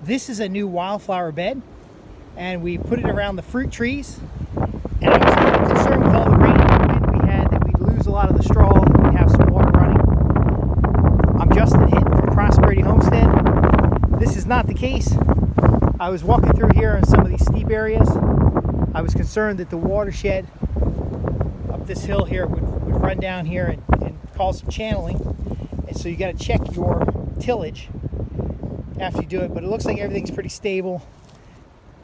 This is a new wildflower bed, and we put it around the fruit trees. And I was a little concerned with all the rain and we had that we'd lose a lot of the straw and we'd have some water running. I'm Justin Hitt from Prosperity Homestead. This is not the case. I was walking through here in some of these steep areas. I was concerned that the watershed up this hill here would run down here and cause some channeling. And so you got to check your tillage after you do it, but it looks like everything's pretty stable.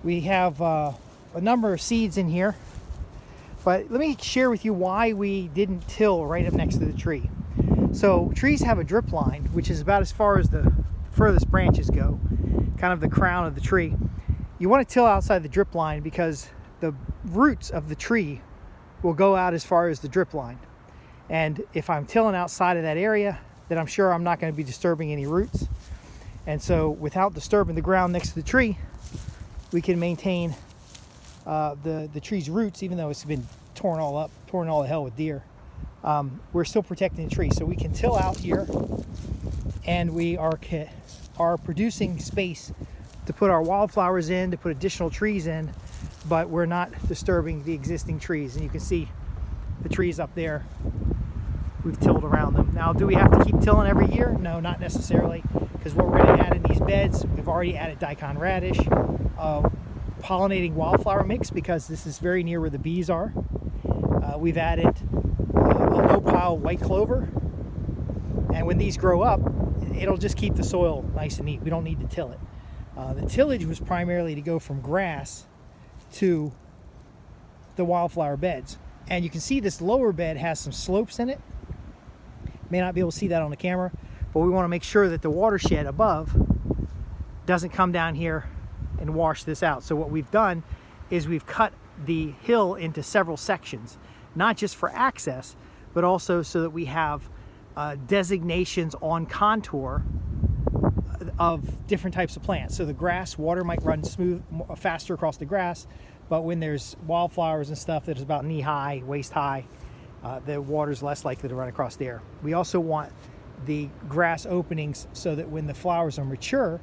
We have a number of seeds in here, but let me share with you why we didn't till right up next to the tree. So trees have a drip line, which is about as far as the furthest branches go, kind of the crown of the tree. You want to till outside the drip line because the roots of the tree will go out as far as the drip line. And if I'm tilling outside of that area, then I'm sure I'm not going to be disturbing any roots. And so without disturbing the ground next to the tree, we can maintain the tree's roots, even though it's been torn all to hell with deer. We're still protecting the tree. So we can till out here, and we are producing space to put our wildflowers in, to put additional trees in, but we're not disturbing the existing trees. And you can see the trees up there. We've tilled around them. Now, do we have to keep tilling every year? No, not necessarily, because what we're going to add in these beds, we've already added daikon radish, pollinating wildflower mix, because this is very near where the bees are. We've added a low pile white clover, and when these grow up, it'll just keep the soil nice and neat. We don't need to till it. The tillage was primarily to go from grass to the wildflower beds. And you can see this lower bed has some slopes in it. May not be able to see that on the camera, but we want to make sure that the watershed above doesn't come down here and wash this out. So what we've done is we've cut the hill into several sections, not just for access, but also so that we have designations on contour of different types of plants. So the grass, water might run smooth, faster across the grass, but when there's wildflowers and stuff that is about knee high, waist high, the water's less likely to run across there. We also want the grass openings so that when the flowers are mature,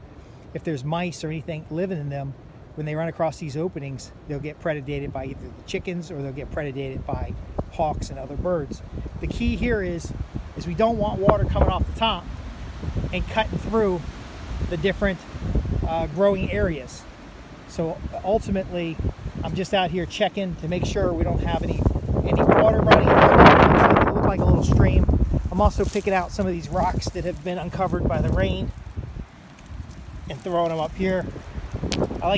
if there's mice or anything living in them, when they run across these openings, they'll get predated by either the chickens or they'll get predated by hawks and other birds. The key here is we don't want water coming off the top and cutting through the different growing areas. So ultimately, I'm just out here checking to make sure we don't have any water running. It looks like a little stream. I'm also picking out some of these rocks that have been uncovered by the rain and throwing them up here. I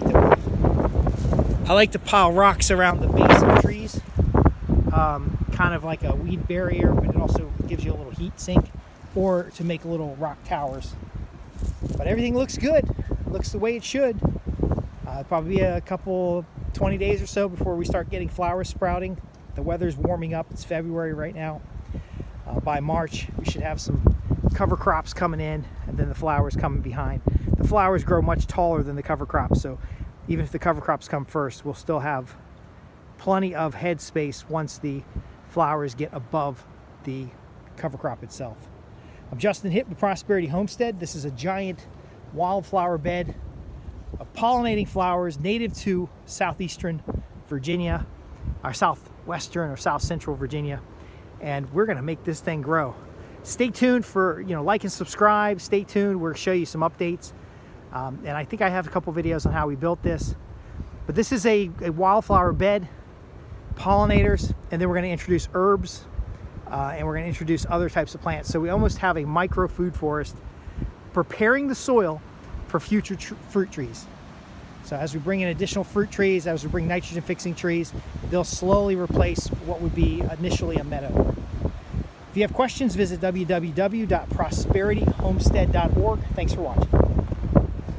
like to pile rocks around the base of trees, kind of like a weed barrier, but it also gives you a little heat sink, or to make little rock towers. But everything looks good. Looks the way it should. Probably be a couple, 20 days or so before we start getting flowers sprouting. The weather's warming up. It's February right now. By March, we should have some cover crops coming in, and then the flowers coming behind. The flowers grow much taller than the cover crops, so even if the cover crops come first, we'll still have plenty of head space once the flowers get above the cover crop itself. I'm Justin Hitt with Prosperity Homestead. This is a giant wildflower bed of pollinating flowers native to southeastern Virginia, or southwestern or south central Virginia, and we're going to make this thing grow. Stay tuned for, like and subscribe. Stay tuned. We'll show you some updates, and I think I have a couple videos on how we built this. But this is a wildflower bed, pollinators, and then we're going to introduce herbs, and we're going to introduce other types of plants. So we almost have a micro food forest, preparing the soil for future fruit trees. So as we bring in additional fruit trees, as we bring nitrogen fixing trees, they'll slowly replace what would be initially a meadow. If you have questions, visit www.prosperityhomestead.org. Thanks for watching.